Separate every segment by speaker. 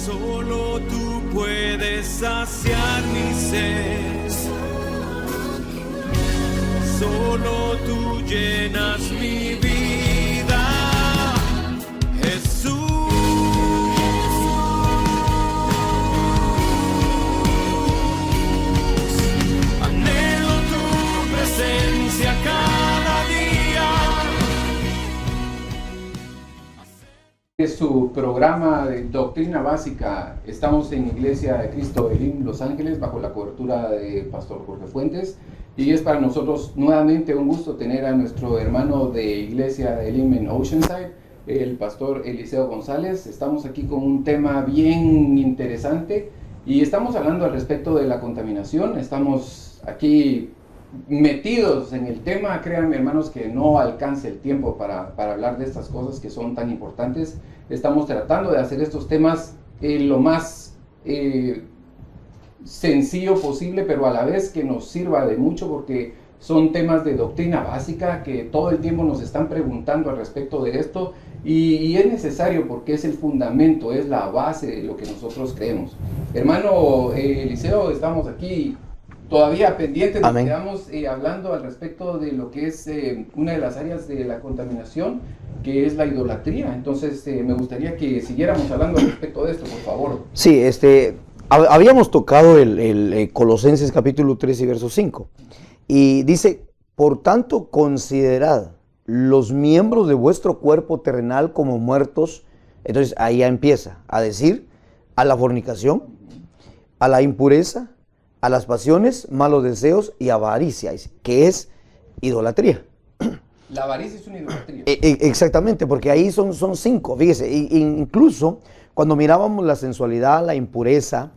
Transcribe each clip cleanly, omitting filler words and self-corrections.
Speaker 1: Solo tú puedes saciar mi sed. Solo tú llenas mi vida, Jesús. Anhelo tu presencia cada día.
Speaker 2: Es su programa de Doctrina Básica. Estamos en Iglesia de Cristo Elim, Los Ángeles, bajo la cobertura de Pastor Jorge Fuentes. Y es para nosotros nuevamente un gusto tener a nuestro hermano de Iglesia de Elim en Oceanside, el Pastor Eliseo González. Estamos aquí con un tema bien interesante y estamos hablando al respecto de la contaminación. Estamos aquí metidos en el tema. Créanme, hermanos, que no alcance el tiempo para hablar de estas cosas que son tan importantes. Estamos tratando de hacer estos temas lo más sencillo posible, pero a la vez que nos sirva de mucho, porque son temas de doctrina básica que todo el tiempo nos están preguntando al respecto de esto, y es necesario porque es el fundamento, es la base de lo que nosotros creemos. Hermano Eliseo, estamos aquí todavía pendientes. Nos quedamos hablando al respecto de lo que es una de las áreas de la contaminación, que es la idolatría. Entonces me gustaría que siguiéramos hablando al respecto de esto, por favor.
Speaker 3: Sí, habíamos tocado el Colosenses capítulo 3 y verso 5, y dice: por tanto, considerad los miembros de vuestro cuerpo terrenal como muertos. Entonces ahí ya empieza a decir a la fornicación, a la impureza, a las pasiones, malos deseos y avaricia, que es idolatría.
Speaker 2: La avaricia es una idolatría.
Speaker 3: Exactamente, porque ahí son 5, fíjese, incluso cuando mirábamos la sensualidad, la impureza,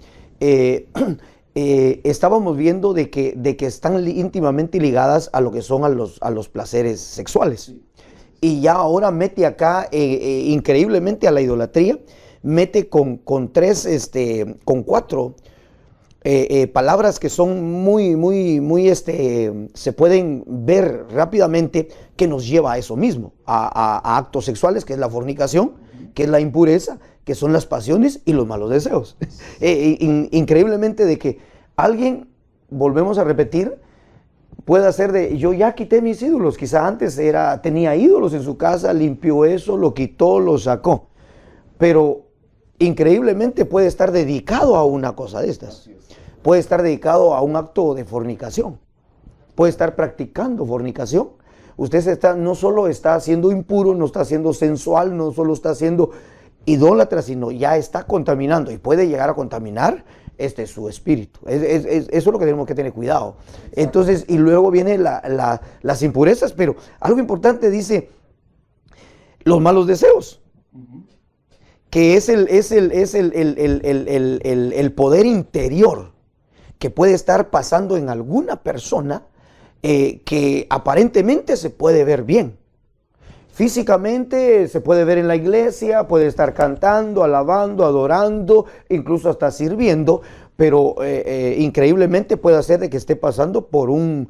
Speaker 3: estábamos viendo de que están íntimamente ligadas a lo que son a los placeres sexuales. Sí. Y ya ahora mete acá increíblemente a la idolatría, mete con 4 palabras que son muy se pueden ver rápidamente, que nos lleva a eso mismo, a actos sexuales, que es la fornicación, que es la impureza, que son las pasiones y los malos deseos. Increíblemente de que alguien, volvemos a repetir, puede hacer yo ya quité mis ídolos. Quizá antes tenía ídolos en su casa, limpió eso, lo quitó, lo sacó, pero increíblemente puede estar dedicado a una cosa de estas. Puede estar dedicado a un acto de fornicación, puede estar practicando fornicación. Usted no solo está siendo impuro, no está siendo sensual, no solo está siendo idólatra, sino ya está contaminando, y puede llegar a contaminar su espíritu. Eso es lo que tenemos que tener cuidado. Entonces, y luego vienen las impurezas, pero algo importante dice: los malos deseos, que es el poder interior que puede estar pasando en alguna persona, que aparentemente se puede ver bien. Físicamente se puede ver en la iglesia, puede estar cantando, alabando, adorando, incluso hasta sirviendo, pero increíblemente puede hacer de que esté pasando por un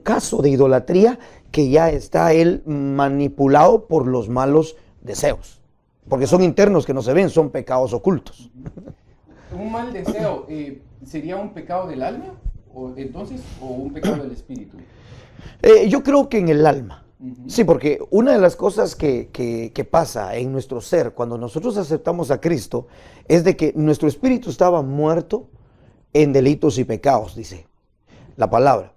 Speaker 3: caso de idolatría, que ya está él manipulado por los malos deseos, porque son internos, que no se ven, son pecados ocultos.
Speaker 2: ¿Un mal deseo sería un pecado del alma, o un pecado del espíritu?
Speaker 3: Yo creo que en el alma. Sí, porque una de las cosas que pasa en nuestro ser cuando nosotros aceptamos a Cristo es de que nuestro espíritu estaba muerto en delitos y pecados, dice la palabra.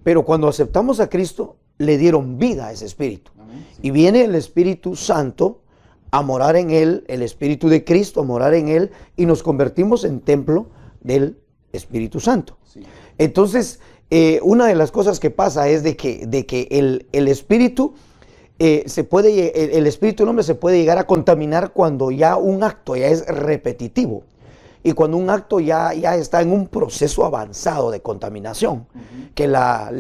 Speaker 3: Pero cuando aceptamos a Cristo, le dieron vida a ese espíritu. Amén. Sí. Y viene el Espíritu Santo a morar en él, el Espíritu de Cristo a morar en él, y nos convertimos en templo del Espíritu Santo. Sí. Entonces, una de las cosas que pasa es de que el espíritu el espíritu del hombre se puede llegar a contaminar cuando ya un acto ya es repetitivo, y cuando un acto ya está en un proceso avanzado de contaminación, que la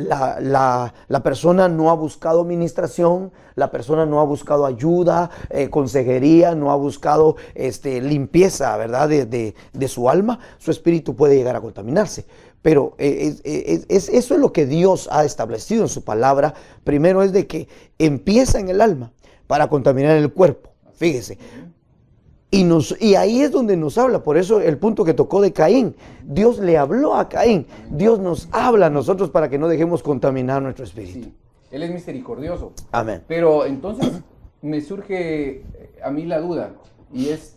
Speaker 3: persona no ha buscado ministración, la persona no ha buscado ayuda, consejería, no ha buscado limpieza, ¿verdad?, de su alma, su espíritu puede llegar a contaminarse. Pero eso es lo que Dios ha establecido en su palabra. Primero es de que empieza en el alma para contaminar el cuerpo. Fíjese, Y ahí es donde nos habla, por eso el punto que tocó de Caín. Dios le habló a Caín, Dios nos habla a nosotros para que no dejemos contaminar nuestro espíritu.
Speaker 2: Sí, Él es misericordioso.
Speaker 3: Amén.
Speaker 2: Pero entonces me surge a mí la duda, y es,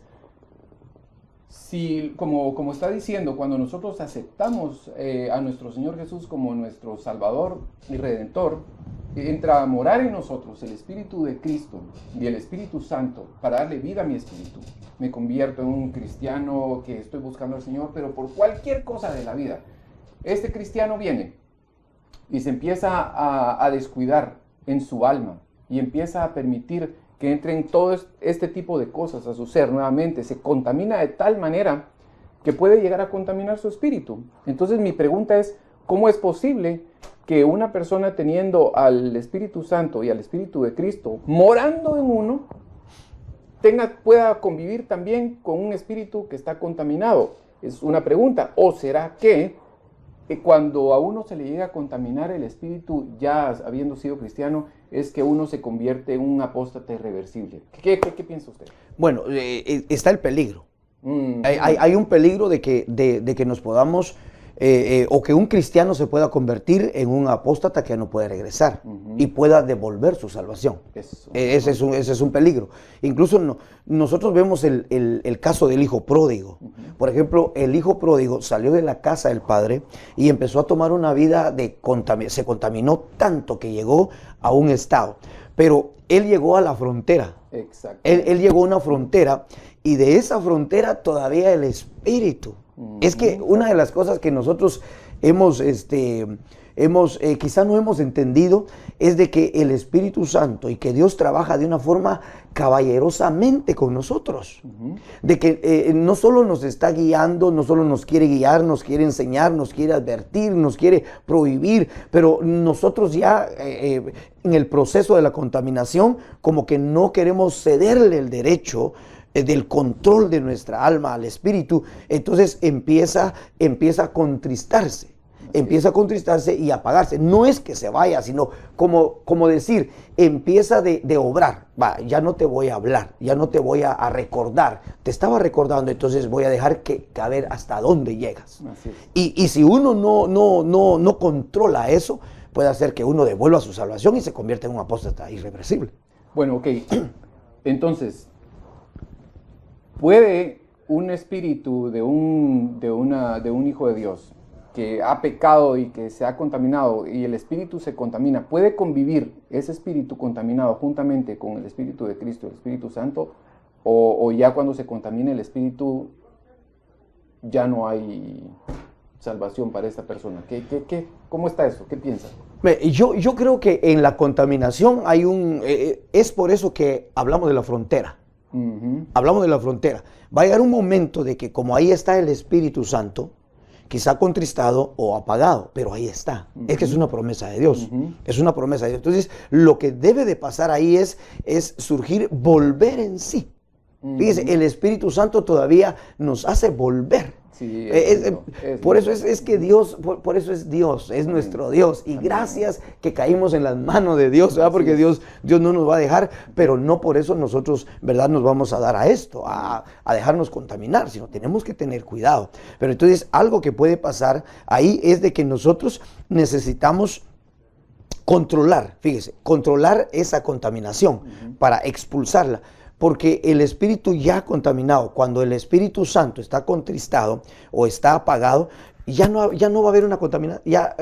Speaker 2: si, como está diciendo, cuando nosotros aceptamos a nuestro Señor Jesús como nuestro Salvador y Redentor, entra a morar en nosotros el Espíritu de Cristo y el Espíritu Santo para darle vida a mi espíritu. Me convierto en un cristiano que estoy buscando al Señor, pero por cualquier cosa de la vida. Este cristiano viene y se empieza a descuidar en su alma y empieza a permitir que entren todo este tipo de cosas a su ser nuevamente. Se contamina de tal manera que puede llegar a contaminar su espíritu. Entonces mi pregunta es, ¿cómo es posible que una persona teniendo al Espíritu Santo y al Espíritu de Cristo morando en uno, pueda convivir también con un espíritu que está contaminado? Es una pregunta. ¿O será que cuando a uno se le llega a contaminar el espíritu, ya habiendo sido cristiano, es que uno se convierte en un apóstata irreversible? ¿Qué piensa usted?
Speaker 3: Bueno, está el peligro. Hay un peligro de que nos podamos, o que un cristiano se pueda convertir en un apóstata que no puede regresar y pueda devolver su salvación. Ese es un peligro. Incluso nosotros vemos el caso del hijo pródigo. Por ejemplo, el hijo pródigo salió de la casa del padre y empezó a tomar una vida se contaminó tanto que llegó a un estado. Pero él llegó a la frontera.
Speaker 2: Exacto.
Speaker 3: Él llegó a una frontera, y de esa frontera todavía el espíritu. Es que una de las cosas que nosotros quizá no hemos entendido es de que el Espíritu Santo y que Dios trabaja de una forma caballerosamente con nosotros. De que no solo nos está guiando, no solo nos quiere guiar, nos quiere enseñar, nos quiere advertir, nos quiere prohibir, pero nosotros ya en el proceso de la contaminación como que no queremos cederle el derecho del control de nuestra alma al espíritu. Entonces empieza a contristarse. Empieza a contristarse y a apagarse. No es que se vaya, sino como decir, empieza de obrar. Ya no te voy a hablar, ya no te voy a recordar. Te estaba recordando, entonces voy a dejar que a ver hasta dónde llegas. Y si uno no controla eso, puede hacer que uno devuelva su salvación y se convierta en un apóstata irreversible.
Speaker 2: Bueno, ok. Entonces, ¿puede un espíritu de un hijo de Dios que ha pecado y que se ha contaminado, y el espíritu se contamina, puede convivir ese espíritu contaminado juntamente con el Espíritu de Cristo, el Espíritu Santo, o ya cuando se contamina el espíritu ya no hay salvación para esta persona? ¿Cómo está eso? ¿Qué piensa?
Speaker 3: Yo creo que en la contaminación hay es por eso que hablamos de la frontera. Hablamos de la frontera. Va a llegar un momento de que como ahí está el Espíritu Santo, quizá contristado o apagado, pero ahí está. Es que es una promesa de Dios. Es una promesa de Dios. Entonces, lo que debe de pasar ahí es surgir, volver en sí. Fíjese, el Espíritu Santo todavía nos hace volver.
Speaker 2: Sí,
Speaker 3: por eso es que Dios, por eso es Dios, es nuestro Dios. Y gracias que caímos en las manos de Dios, ¿verdad? Porque Dios no nos va a dejar, pero no por eso nosotros, ¿verdad?, nos vamos a dar a esto, a dejarnos contaminar, sino tenemos que tener cuidado. Pero entonces algo que puede pasar ahí es de que nosotros necesitamos controlar, fíjese, controlar esa contaminación para expulsarla. Porque el espíritu ya contaminado, cuando el Espíritu Santo está contristado o está apagado, ya no va a haber una contaminación, ya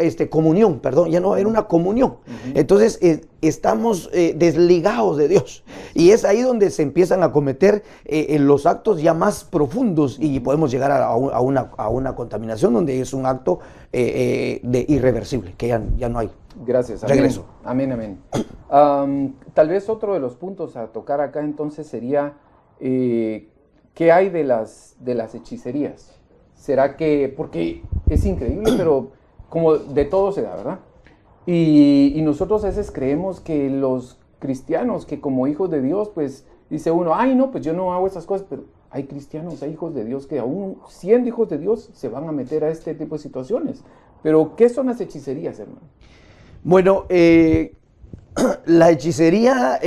Speaker 3: no va a haber una comunión. Entonces estamos desligados de Dios. Y es ahí donde se empiezan a cometer los actos ya más profundos, y podemos llegar a una contaminación donde es un acto irreversible, que ya no hay.
Speaker 2: Gracias.
Speaker 3: Regreso.
Speaker 2: Amén. Tal vez otro de los puntos a tocar acá entonces sería ¿qué hay de las hechicerías? ¿Será que, porque es increíble, pero como de todo se da, ¿verdad? Y nosotros a veces creemos que los cristianos, que como hijos de Dios, pues dice uno, ay no, pues yo no hago esas cosas, pero hay cristianos, hay hijos de Dios que aún siendo hijos de Dios se van a meter a este tipo de situaciones. Pero ¿qué son las hechicerías, hermano?
Speaker 3: Bueno, la hechicería,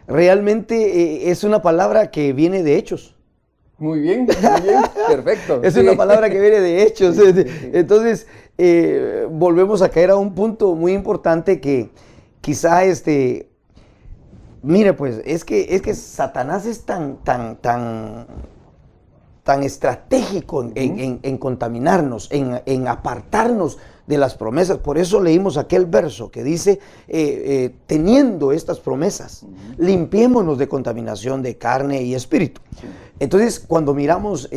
Speaker 3: realmente es una palabra que viene de Hechos.
Speaker 2: Muy bien, perfecto.
Speaker 3: Es
Speaker 2: sí.
Speaker 3: una palabra que viene de Hechos.
Speaker 2: Sí, sí, sí.
Speaker 3: Entonces, volvemos a caer a un punto muy importante que quizá mire, pues, es que Satanás es tan estratégico en contaminarnos, en apartarnos de las promesas. Por eso leímos aquel verso que dice, teniendo estas promesas, limpiémonos de contaminación de carne y espíritu.
Speaker 2: Sí.
Speaker 3: Entonces, cuando miramos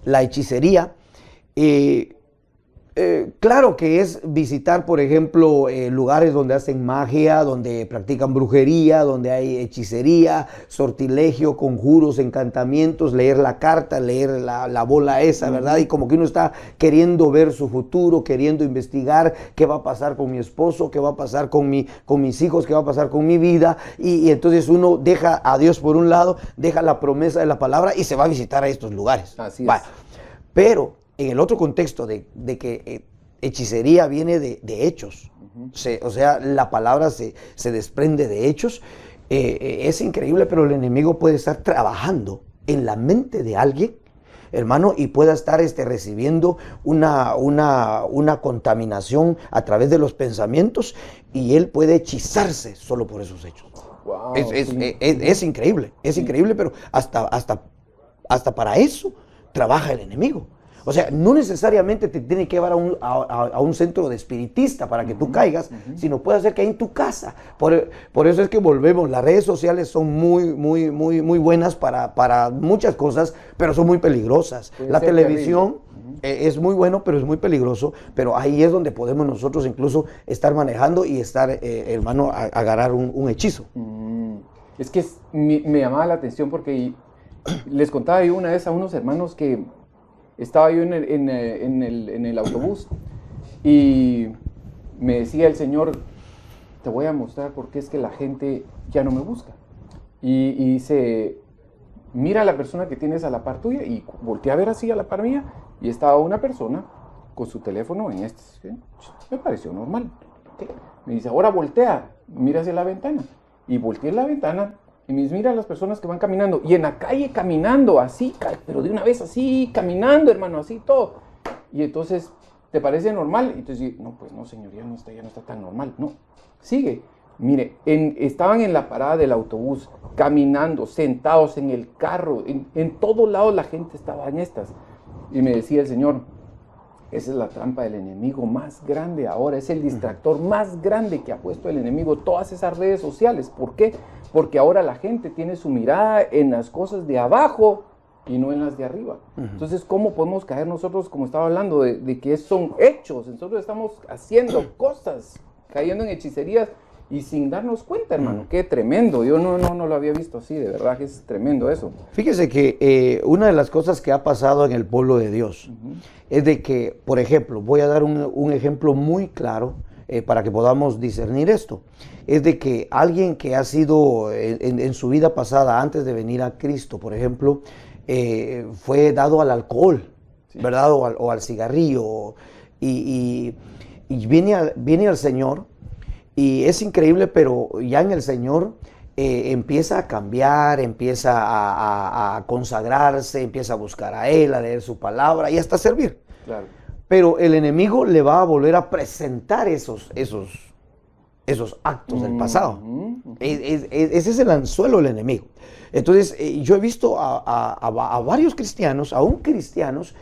Speaker 3: la hechicería, claro que es visitar, por ejemplo, lugares donde hacen magia, donde practican brujería, donde hay hechicería, sortilegio, conjuros, encantamientos, leer la carta, leer la bola esa, ¿verdad? Y como que uno está queriendo ver su futuro, queriendo investigar qué va a pasar con mi esposo, qué va a pasar con mis hijos, qué va a pasar con mi vida. Y entonces uno deja a Dios por un lado, deja la promesa de la palabra y se va a visitar a estos lugares.
Speaker 2: Así es.
Speaker 3: Vaya. Pero en el otro contexto de que hechicería viene de hechos, o sea, la palabra se desprende de hechos, es increíble, pero el enemigo puede estar trabajando en la mente de alguien, hermano, y pueda estar recibiendo una contaminación a través de los pensamientos, y él puede hechizarse solo por esos hechos.
Speaker 2: Wow,
Speaker 3: Es increíble, pero hasta para eso trabaja el enemigo. O sea, no necesariamente te tiene que llevar a un centro de espiritista para que tú caigas, sino puede ser que ahí en tu casa. Por eso es que volvemos, las redes sociales son muy buenas para muchas cosas, pero son muy peligrosas. La televisión es muy bueno, pero es muy peligroso, pero ahí es donde podemos nosotros incluso estar manejando y estar, hermano, agarrar un hechizo.
Speaker 2: Es que me llamaba la atención porque les contaba yo una vez a unos hermanos que estaba yo en el autobús y me decía el Señor, te voy a mostrar por qué es que la gente ya no me busca. Y dice, mira a la persona que tienes a la par tuya, y volteé a ver así a la par mía y estaba una persona con su teléfono en me pareció normal. ¿Okay? Me dice, ahora voltea, mira hacia la ventana. Y volteé la ventana y me dice, mira a las personas que van caminando. Y en la calle caminando, así, pero de una vez así, caminando, hermano, así todo. Y entonces, ¿te parece normal? Y entonces, no, pues no, señor, ya no está tan normal. No, sigue. Mire, estaban en la parada del autobús, caminando, sentados en el carro. En todos lados la gente estaba en estas. Y me decía el Señor, esa es la trampa del enemigo más grande ahora. Es el distractor más grande que ha puesto el enemigo, todas esas redes sociales. ¿Por qué? Porque ahora la gente tiene su mirada en las cosas de abajo y no en las de arriba. Entonces, ¿cómo podemos caer nosotros, como estaba hablando, de que son hechos? Nosotros estamos haciendo cosas, cayendo en hechicerías y sin darnos cuenta, hermano. Qué tremendo. Yo no lo había visto así, de verdad que es tremendo eso.
Speaker 3: Fíjese que una de las cosas que ha pasado en el pueblo de Dios es de que, por ejemplo, voy a dar un ejemplo muy claro para que podamos discernir esto. Es de que alguien que ha sido en su vida pasada, antes de venir a Cristo, por ejemplo, fue dado al alcohol, sí, ¿verdad? O al cigarrillo, y viene al Señor, y es increíble, pero ya en el Señor empieza a cambiar, empieza a consagrarse, empieza a buscar a Él, a leer su palabra y hasta servir.
Speaker 2: Claro.
Speaker 3: Pero el enemigo le va a volver a presentar esos actos del pasado. Ese es el anzuelo del enemigo. Entonces, yo he visto a varios cristianos, aún cristianos,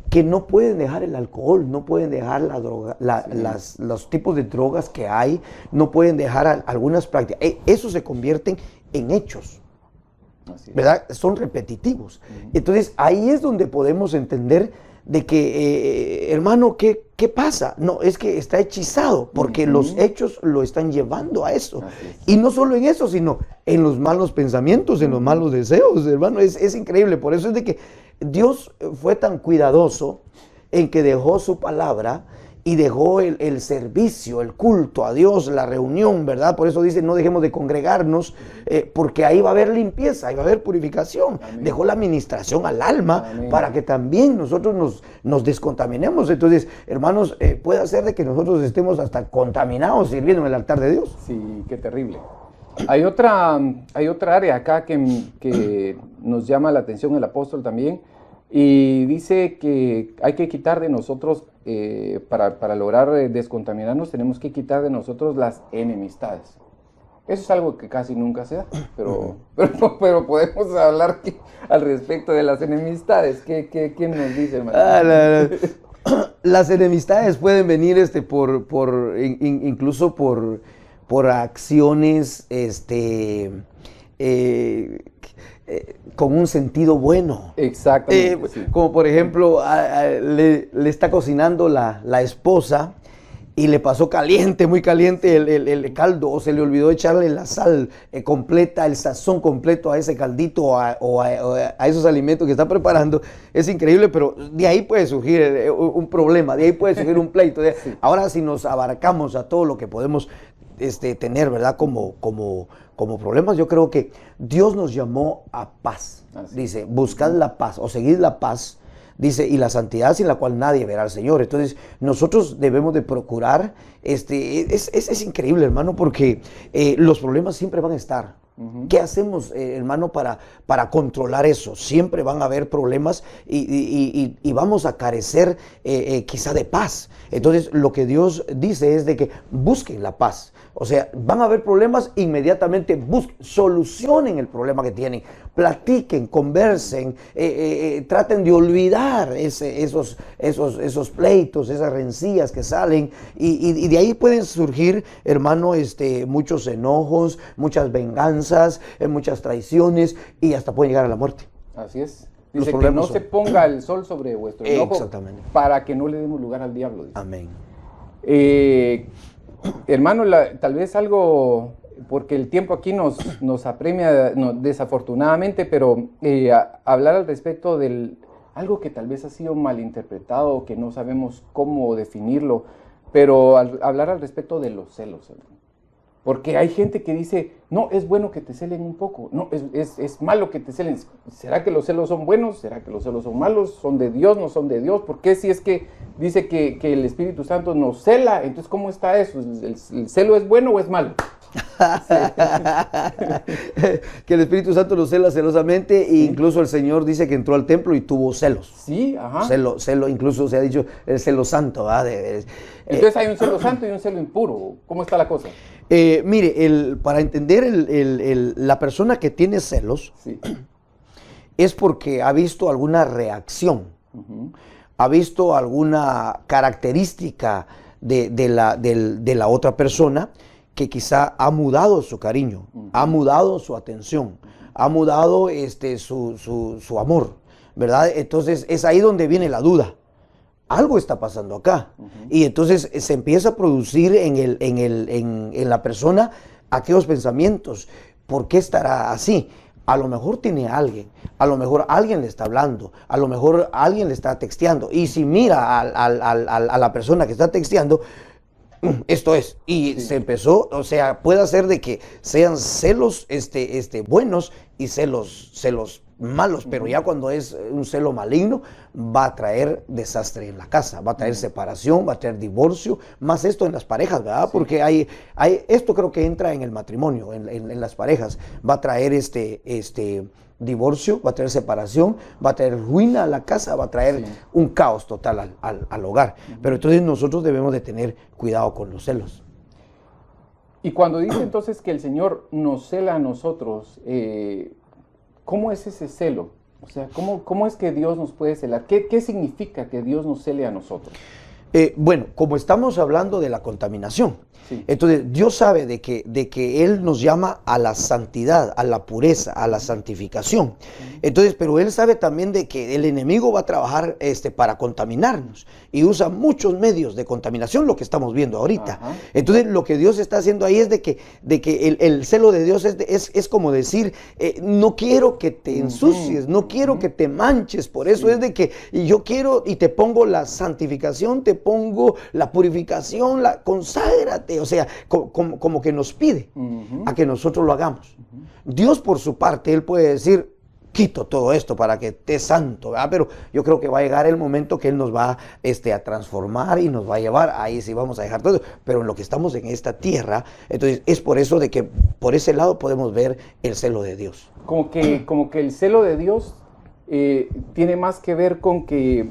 Speaker 3: que no pueden dejar el alcohol, no pueden dejar la droga, los tipos de drogas que hay, no pueden dejar algunas prácticas. Eso se convierten en hechos, ¿verdad? Son repetitivos. Entonces, ahí es donde podemos entender de que, hermano, ¿qué pasa? No, es que está hechizado, porque los hechos lo están llevando a eso. Y no solo en eso, sino en los malos pensamientos, en los malos deseos, hermano. Es increíble. Por eso es de que Dios fue tan cuidadoso en que dejó su palabra y dejó el servicio, el culto a Dios, la reunión, ¿verdad? Por eso dice, no dejemos de congregarnos, porque ahí va a haber limpieza, ahí va a haber purificación. Amén. Dejó la administración al alma. Amén. Para que también nosotros nos descontaminemos. Entonces, hermanos, puede ser de que nosotros estemos hasta contaminados sirviendo en el altar de Dios.
Speaker 2: Sí, qué terrible. Hay otra área acá que nos llama la atención el apóstol también, y dice que hay que quitar de nosotros, para lograr descontaminarnos, tenemos que quitar de nosotros las enemistades. Eso es algo que casi nunca se da, pero podemos hablar al respecto de las enemistades. ¿Quién nos dice, hermano?
Speaker 3: Las enemistades pueden venir incluso por acciones con un sentido bueno.
Speaker 2: Exactamente. Sí.
Speaker 3: Como por ejemplo, le está cocinando la esposa y le pasó caliente, muy caliente el caldo, o se le olvidó echarle la sal completa, el sazón completo a ese caldito o a esos alimentos que está preparando. Es increíble, pero de ahí puede surgir un problema, de ahí puede surgir un pleito. Sí. Ahora, si nos abarcamos a todo lo que podemos tener, ¿verdad? Como problemas, yo creo que Dios nos llamó a paz. Así. Dice, buscad la paz o seguid la paz. Dice, y la santidad sin la cual nadie verá al Señor. Entonces, nosotros debemos de procurar, es increíble, hermano, porque los problemas siempre van a estar. ¿Qué hacemos, hermano, para controlar eso? Siempre van a haber problemas y vamos a carecer quizá de paz. Entonces, lo que Dios dice es de que busquen la paz. O sea, van a haber problemas, inmediatamente solucionen el problema que tienen, platiquen, conversen, traten de olvidar esos pleitos, esas rencillas que salen, y de ahí pueden surgir, hermano, muchos enojos, muchas venganzas, muchas traiciones, y hasta pueden llegar a la muerte.
Speaker 2: Así es. Dice que no se ponga el sol sobre vuestro enojo, para que no le demos lugar al diablo. Dice.
Speaker 3: Amén.
Speaker 2: Hermano, tal vez algo, porque el tiempo aquí nos apremia, desafortunadamente, pero hablar al respecto de algo que tal vez ha sido malinterpretado, que no sabemos cómo definirlo, pero hablar al respecto de los celos, hermano. Porque hay gente que dice, no, es bueno que te celen un poco, no, es malo que te celen. ¿Será que los celos son buenos? ¿Será que los celos son malos? ¿Son de Dios? ¿No son de Dios? ¿Por qué si es que dice que el Espíritu Santo nos cela? Entonces, ¿cómo está eso? ¿El celo es bueno o es malo?
Speaker 3: Que el Espíritu Santo nos cela celosamente, e incluso el Señor dice que entró al templo y tuvo celos.
Speaker 2: Sí, ajá.
Speaker 3: Celo, incluso se ha dicho el celo santo.
Speaker 2: Entonces hay un celo santo y un celo impuro. ¿Cómo está la cosa?
Speaker 3: Mire, para entender la persona que tiene celos, sí, es porque ha visto alguna reacción, ha visto alguna característica de la otra persona que quizá ha mudado su cariño, ha mudado su atención, ha mudado su amor, ¿verdad? Entonces es ahí donde viene la duda. Algo está pasando acá. Y entonces se empieza a producir en la persona aquellos pensamientos. ¿Por qué estará así? A lo mejor tiene a alguien, a lo mejor alguien le está hablando, a lo mejor alguien le está texteando. Y si mira a la persona que está texteando, esto es, y sí, se empezó, o sea, puede ser de que sean celos buenos y celos malos, pero ya cuando es un celo maligno, va a traer desastre en la casa, va a traer separación, va a traer divorcio, más esto en las parejas, ¿verdad? Sí. Porque esto creo que entra en el matrimonio, en las parejas, va a traer divorcio, va a traer separación, va a traer ruina a la casa, va a traer un caos total al hogar. Pero entonces nosotros debemos de tener cuidado con los celos.
Speaker 2: Y cuando dice entonces que el Señor nos cela a nosotros, ¿cómo es ese celo? O sea, ¿cómo es que Dios nos puede celar? ¿Qué significa que Dios nos cele a nosotros?
Speaker 3: Bueno, como estamos hablando de la contaminación, sí, entonces Dios sabe de que Él nos llama a la santidad, a la pureza, a la santificación. Entonces, pero Él sabe también de que el enemigo va a trabajar para contaminarnos y usa muchos medios de contaminación, lo que estamos viendo ahorita. Ajá. Entonces, lo que Dios está haciendo ahí es de que el celo de Dios es como decir, no quiero que te ensucies, no quiero que te manches, por eso es de que yo quiero y te pongo la santificación, te pongo la purificación, conságrate, o sea, como que nos pide a que nosotros lo hagamos. Dios por su parte, Él puede decir, quito todo esto para que esté santo, ¿verdad? Pero yo creo que va a llegar el momento que Él nos va a transformar y nos va a llevar, ahí sí vamos a dejar todo, pero en lo que estamos en esta tierra, entonces es por eso de que por ese lado podemos ver el celo de Dios.
Speaker 2: Como que el celo de Dios tiene más que ver con que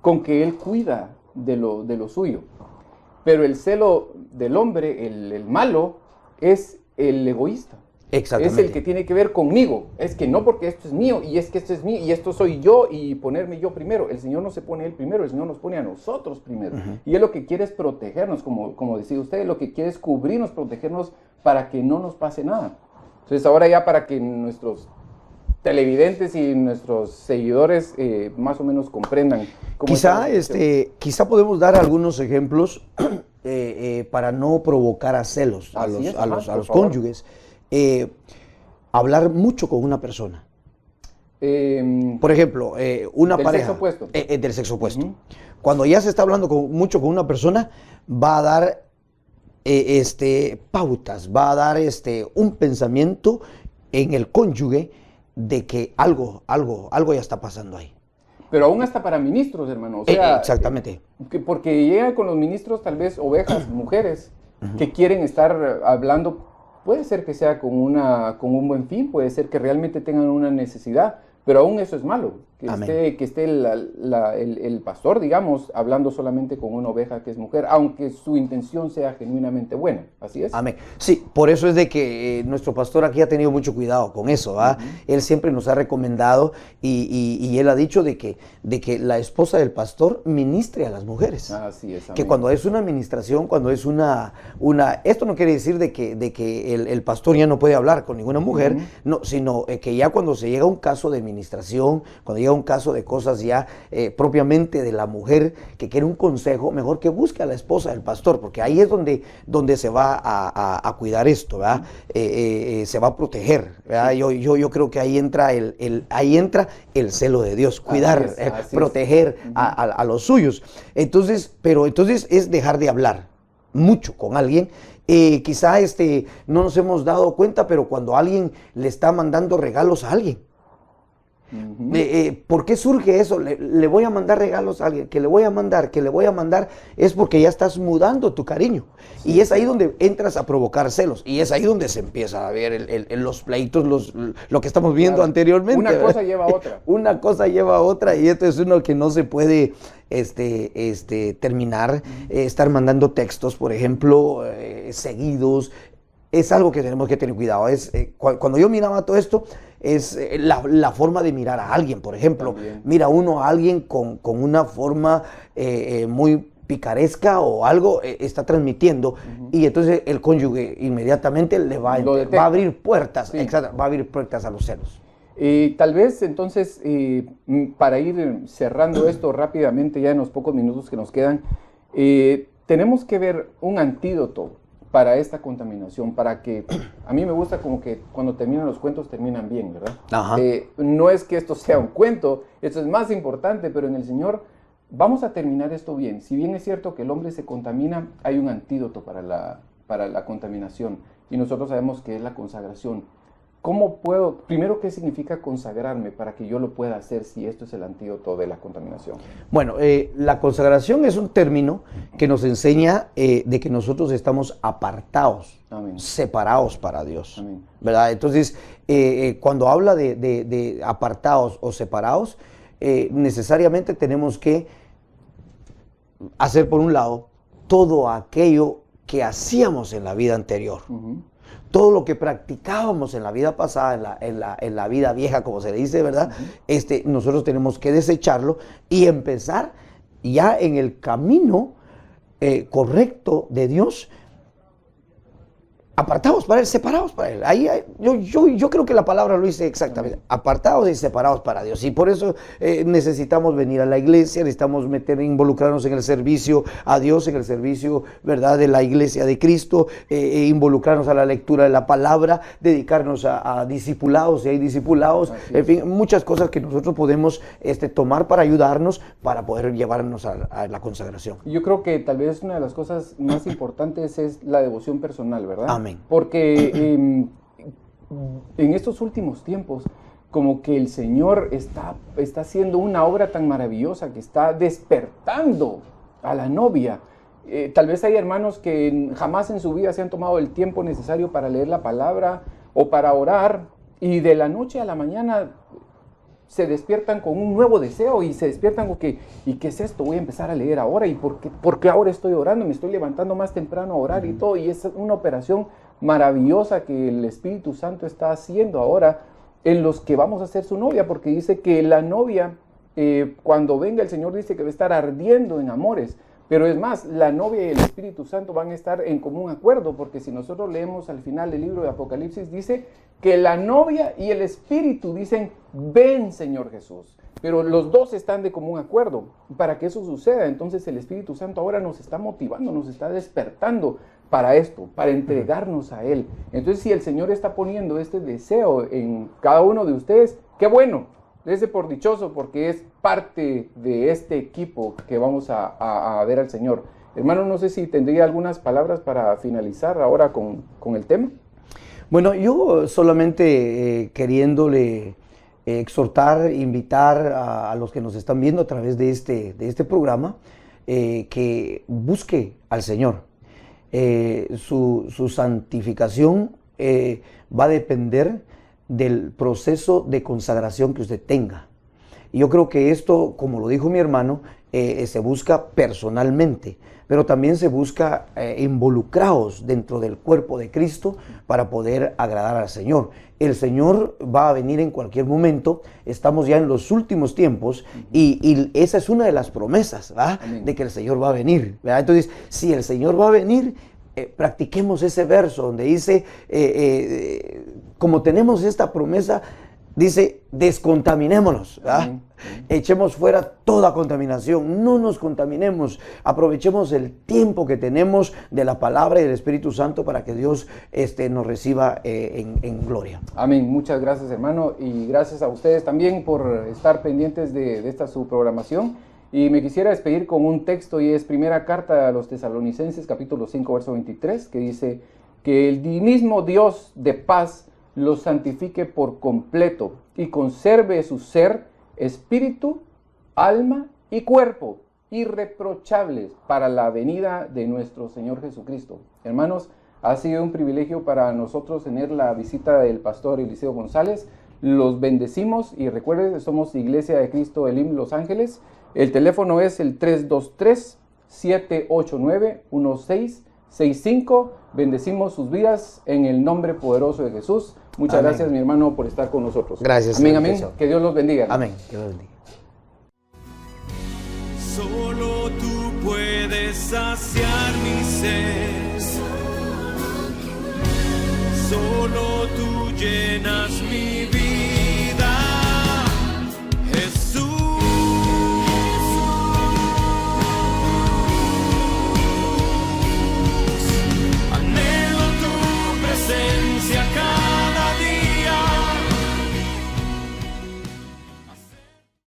Speaker 2: Él cuida de lo suyo. Pero el celo del hombre, el malo, es el egoísta.
Speaker 3: Exactamente.
Speaker 2: Es el que tiene que ver conmigo. Es que no, porque esto es mío, y es que esto es mío, y esto soy yo, y ponerme yo primero. El Señor no se pone Él primero, el Señor nos pone a nosotros primero. Y Él lo que quiere es protegernos, como decía usted, lo que quiere es cubrirnos, protegernos para que no nos pase nada. Entonces ahora ya para que nuestros televidentes y nuestros seguidores más o menos comprendan cómo
Speaker 3: quizá podemos dar algunos ejemplos para no provocar a celos a los cónyuges. Hablar mucho con una persona. Por ejemplo, una pareja
Speaker 2: sexo opuesto.
Speaker 3: Del sexo opuesto. Cuando ya se está hablando mucho con una persona, va a dar pautas, va a dar un pensamiento en el cónyuge de que algo ya está pasando ahí.
Speaker 2: Pero aún hasta para ministros, hermano. O sea,
Speaker 3: exactamente.
Speaker 2: Porque llegan con los ministros tal vez ovejas, mujeres, que quieren estar hablando. Puede ser que sea con un buen fin, puede ser que realmente tengan una necesidad, pero aún eso es malo. Que esté el pastor, digamos, hablando solamente con una oveja que es mujer, aunque su intención sea genuinamente buena. ¿Así es?
Speaker 3: Amén. Sí, por eso es de que nuestro pastor aquí ha tenido mucho cuidado con eso, ¿va? Él siempre nos ha recomendado y él ha dicho de que la esposa del pastor ministre a las mujeres.
Speaker 2: Así es. Amén.
Speaker 3: Que cuando es una administración, cuando es una esto no quiere decir de que el pastor ya no puede hablar con ninguna mujer, no, sino que ya cuando se llega a un caso de administración, cuando llega un caso de cosas ya propiamente de la mujer que quiere un consejo, mejor que busque a la esposa del pastor, porque ahí es donde se va a cuidar esto, ¿verdad? Se va a proteger, ¿verdad? Yo creo que ahí entra el celo de Dios, cuidar, proteger a los suyos. Entonces es dejar de hablar mucho con alguien. Quizá no nos hemos dado cuenta, pero cuando alguien le está mandando regalos a alguien, ¿por qué surge eso? Le voy a mandar regalos a alguien, que le voy a mandar, es porque ya estás mudando tu cariño. Sí. Y es ahí donde entras a provocar celos. Y es ahí donde se empieza a ver los pleitos, lo que estamos viendo anteriormente.
Speaker 2: Una cosa lleva a otra.
Speaker 3: Una cosa lleva a otra, y esto es uno que no se puede terminar. Estar mandando textos, por ejemplo, seguidos. Es algo que tenemos que tener cuidado. Cuando yo miraba todo esto, es la forma de mirar a alguien, por ejemplo. También. Mira uno a alguien con una forma muy picaresca o algo, está transmitiendo, y entonces el cónyuge inmediatamente le va a abrir puertas, va a abrir puertas a los celos.
Speaker 2: Tal vez entonces, para ir cerrando esto rápidamente, ya en los pocos minutos que nos quedan, tenemos que ver un antídoto para esta contaminación, para que, a mí me gusta como que cuando terminan los cuentos terminan bien, ¿verdad? No es que esto sea un cuento, esto es más importante, pero en el Señor vamos a terminar esto bien. Si bien es cierto que el hombre se contamina, hay un antídoto para la contaminación, y nosotros sabemos que es la consagración. ¿Cómo puedo, primero, qué significa consagrarme para que yo lo pueda hacer si esto es el antídoto de la contaminación?
Speaker 3: Bueno, la consagración es un término que nos enseña de que nosotros estamos apartados, separados para Dios. Amén. ¿Verdad? Entonces, cuando habla de apartados o separados, necesariamente tenemos que hacer, por un lado, todo aquello que hacíamos en la vida anterior. Todo lo que practicábamos en la vida pasada, en la vida vieja, como se dice, ¿verdad? Nosotros tenemos que desecharlo y empezar ya en el camino correcto de Dios, apartados para Él, separados para Él. Yo creo que la palabra lo dice exactamente, apartados y separados para Dios. Y por eso necesitamos venir a la iglesia, necesitamos involucrarnos en el servicio a Dios, en el servicio, ¿verdad?, de la iglesia de Cristo, involucrarnos a la lectura de la palabra, dedicarnos a discipulados, si hay discipulados, en fin, muchas cosas que nosotros podemos tomar para ayudarnos, para poder llevarnos a la consagración.
Speaker 2: Yo creo que tal vez una de las cosas más importantes es la devoción personal, ¿verdad?
Speaker 3: Amén.
Speaker 2: Porque en estos últimos tiempos, como que el Señor está haciendo una obra tan maravillosa que está despertando a la novia. Tal vez hay hermanos que jamás en su vida se han tomado el tiempo necesario para leer la palabra o para orar, y de la noche a la mañana se despiertan con un nuevo deseo y se despiertan con que, ¿y qué es esto? Voy a empezar a leer ahora. ¿Y por qué ahora estoy orando? Me estoy levantando más temprano a orar y todo. Y es una operación maravillosa que el Espíritu Santo está haciendo ahora en los que vamos a ser su novia, porque dice que la novia, cuando venga el Señor, dice que va a estar ardiendo en amores. Pero es más, la novia y el Espíritu Santo van a estar en común acuerdo, porque si nosotros leemos al final del libro de Apocalipsis, dice que la novia y el Espíritu dicen, ven Señor Jesús. Pero los dos están de común acuerdo. Para que eso suceda, entonces el Espíritu Santo ahora nos está motivando, nos está despertando para esto, para entregarnos a Él. Entonces, si el Señor está poniendo este deseo en cada uno de ustedes, qué bueno. Dese por dichoso, porque es parte de este equipo que vamos a ver al Señor. Hermano, no sé si tendría algunas palabras para finalizar ahora con el tema.
Speaker 3: Bueno, yo solamente queriéndole exhortar, invitar a los que nos están viendo a través de este programa, que busque al Señor. Su santificación va a depender del proceso de consagración que usted tenga. Y yo creo que esto, como lo dijo mi hermano, se busca personalmente, pero también se busca involucrados dentro del cuerpo de Cristo para poder agradar al Señor. El Señor va a venir en cualquier momento, estamos ya en los últimos tiempos y esa es una de las promesas, ¿verdad? De que el Señor va a venir, ¿verdad? Entonces, si el Señor va a venir, practiquemos ese verso donde dice, como tenemos esta promesa, dice, descontaminémonos, ¿verdad? Echemos fuera toda contaminación, no nos contaminemos, aprovechemos el tiempo que tenemos de la palabra y del Espíritu Santo para que Dios nos reciba en gloria.
Speaker 2: Amén. Muchas gracias, hermano, y gracias a ustedes también por estar pendientes de esta su programación. Y me quisiera despedir con un texto, y es primera carta a los Tesalonicenses, capítulo 5, verso 23, que dice que el mismo Dios de paz los santifique por completo y conserve su ser, espíritu, alma y cuerpo irreprochables para la venida de nuestro Señor Jesucristo. Hermanos, ha sido un privilegio para nosotros tener la visita del pastor Eliseo González. Los bendecimos y recuerden que somos Iglesia de Cristo Elim Los Ángeles. El teléfono es el 323-789-1665. Bendecimos sus vidas en el nombre poderoso de Jesús. Muchas
Speaker 3: amén.
Speaker 2: Gracias, mi hermano, por estar con nosotros.
Speaker 3: Gracias.
Speaker 2: Amén, amén. Que Dios los bendiga.
Speaker 3: Amén. Que Dios los bendiga.
Speaker 1: Solo tú puedes saciar mi sed. Solo tú llenas mi vida.